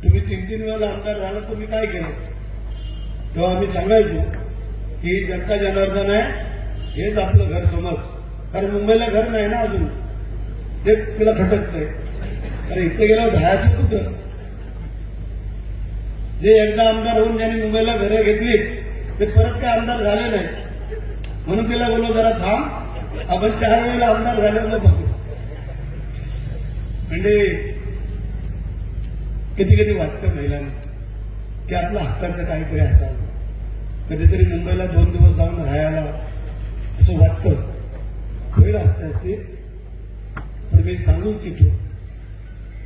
तुम्ही 3-3 वेळा आमदार झाला, तुम्ही काय केलं? तेव्हा आम्ही सांगायचो की जनता जनार्दन आहे, हेच आपलं घर समज. कारण मुंबईला घर नाही ना अजून, ते तुला खटकतंय. कारण इथे गेल्यावर धायाचं कुठं? जे एकदा आमदार होऊन ज्यांनी मुंबईला घरं घेतली ते परत काय आमदार झाले नाही. म्हणून तिला बोललो जरा थांब, आपण 4 वेळेला आमदार झाले मग बघू. म्हणजे कधी कधी वाटतं महिलांना की आपलं हक्काचं काहीतरी असावं. कधीतरी मुंबईला 2 दिवस जाऊन राहायला असं वाटतं. खरं असते पण मी सांगू इच्छितो,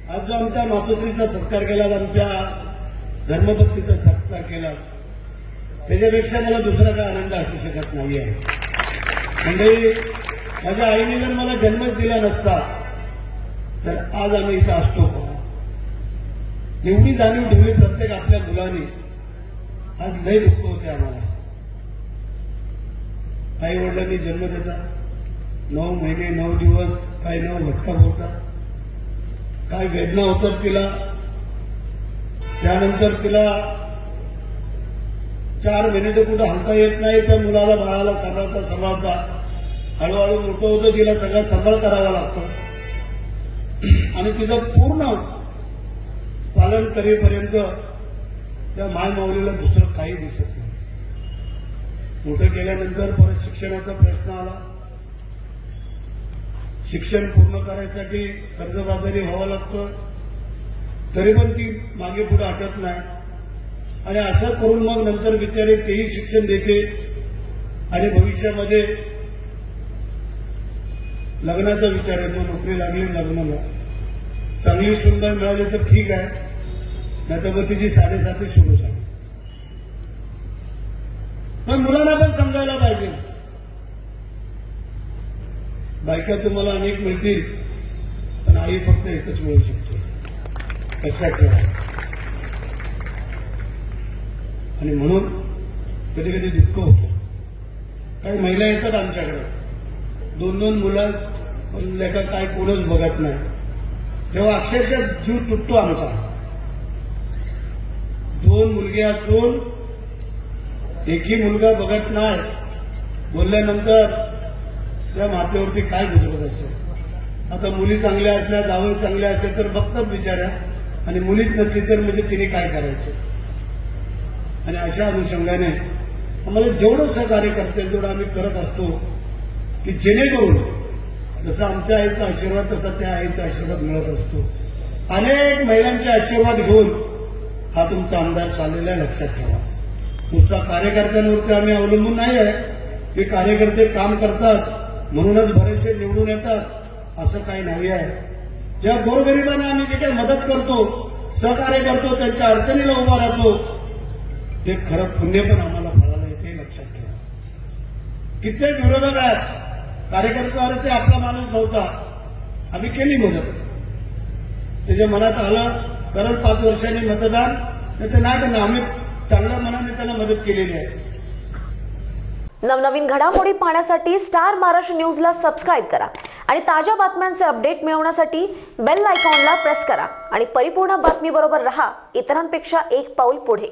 आज जो आमच्या मातोश्रीचा सत्कार केला, आमच्या धर्मपत्नीचा सत्कार केला, त्याच्यापेक्षा मला दुसरा काय आनंद असू शकत नाही आहे. म्हणजे माझ्या आईने जर मला जन्मच दिला नसता तर आज आम्ही इथं असतो का? एवढी जाणीव ठेवली प्रत्येक आपल्या मुलांनी. आज लय दुःख होते आम्हाला. आई वडिलांनी जन्म देतात, 9 महिने 9 दिवस काय नाव भटका बोलतात, काय वेदना होतात तिला. त्यानंतर तिला 4 महिने तर कुठं हलता येत नाही. त्या मुलाला बाळाला सांभाळता हळूहळू मोठं होतं, तिला सगळा सांभाळ करावा लागतो. आणि तिचं पूर्ण पालन करेपर्यंत त्या मायमाऊलीला दुसरं काही दिसत नाही. मोठं केल्यानंतर परत शिक्षणाचा प्रश्न आला. शिक्षण पूर्ण करायसाठी कर्जबाजारी व्हावं लागतं, तरी पण ती मागे पुढे हटत नाही. आणि असं करून मग नंतर बिचारे तेही शिक्षण देते आणि भविष्यामध्ये लग्नाचा विचार येतो. नोकरी लागली, लग्नाला चांगली सुंदर मिळाली तर ठीक आहे, नाहीतर मग तिची 7.5 सुरू झाली. पण मुलांना पण समजायला पाहिजे, बायका तुम्हाला अनेक मिळतील पण आई फक्त एकच मिळू शकतो. लक्षात ठेवा. आणि म्हणून कधी कधी दुःख होतं. काही महिला येतात आमच्याकडे, 2-2 मुलं लेखा काय कोणच बघत नाही, तेव्हा अक्षरशः जीव तुटतो आमचा. 2 मुलगे असून एकही मुलगा बघत नाही बोलल्यानंतर त्या मातेवरती काय गुजरत असेल. आता मुली चांगल्या असल्या, जावं चांगल्या असल्या तर बघतात बिचाऱ्या, आणि मुलीच नसली तर म्हणजे तिने काय करायचं. आणि अशा अनुषंगाने आम्हाला जेवढं सहकार्य करता येईल तेवढं आम्ही करत असतो, की जेणेकरून जसं आमच्या आईचा आशीर्वाद तसा त्या आईचा आशीर्वाद मिळत असतो. अनेक महिलांचे आशीर्वाद घेऊन हा तुमचा आमदार चाललेला आहे, लक्षात ठेवा. नुसता कार्यकर्त्यांवरती आम्ही अवलंबून नाही आहे की कार्यकर्ते काम करतात म्हणूनच बरेचसे निवडून येतात, असं काही नाही आहे. ज्या गोरगरिबांना आम्ही जे काही मदत करतो, सहकार्य करतो, त्यांच्या अडचणीला उभा राहतो, ते खरं पुण्य पण आम्हाला फळाला येते, लक्षात ठेवा. कित्येक विरोधक आहेत, कार्यकर्त्यावर ते आपला माणूस नव्हता, आम्ही केली मदत. त्याच्या मनात आलं कारण 5 वर्षांनी मतदान, नाही तर नाही त्यांना आम्ही चांगल्या मनाने त्यांना मदत केलेली आहे. नवनवीन घडामोडी पाहण्यासाठी स्टार महाराष्ट्र न्यूजला सबस्क्राईब करा आणि ताज्या बातम्यांचे अपडेट मिळवण्यासाठी बेल आयकॉनला प्रेस करा आणि परिपूर्ण बातमीबरोबर रहा, इतरांपेक्षा एक पाऊल पुढे.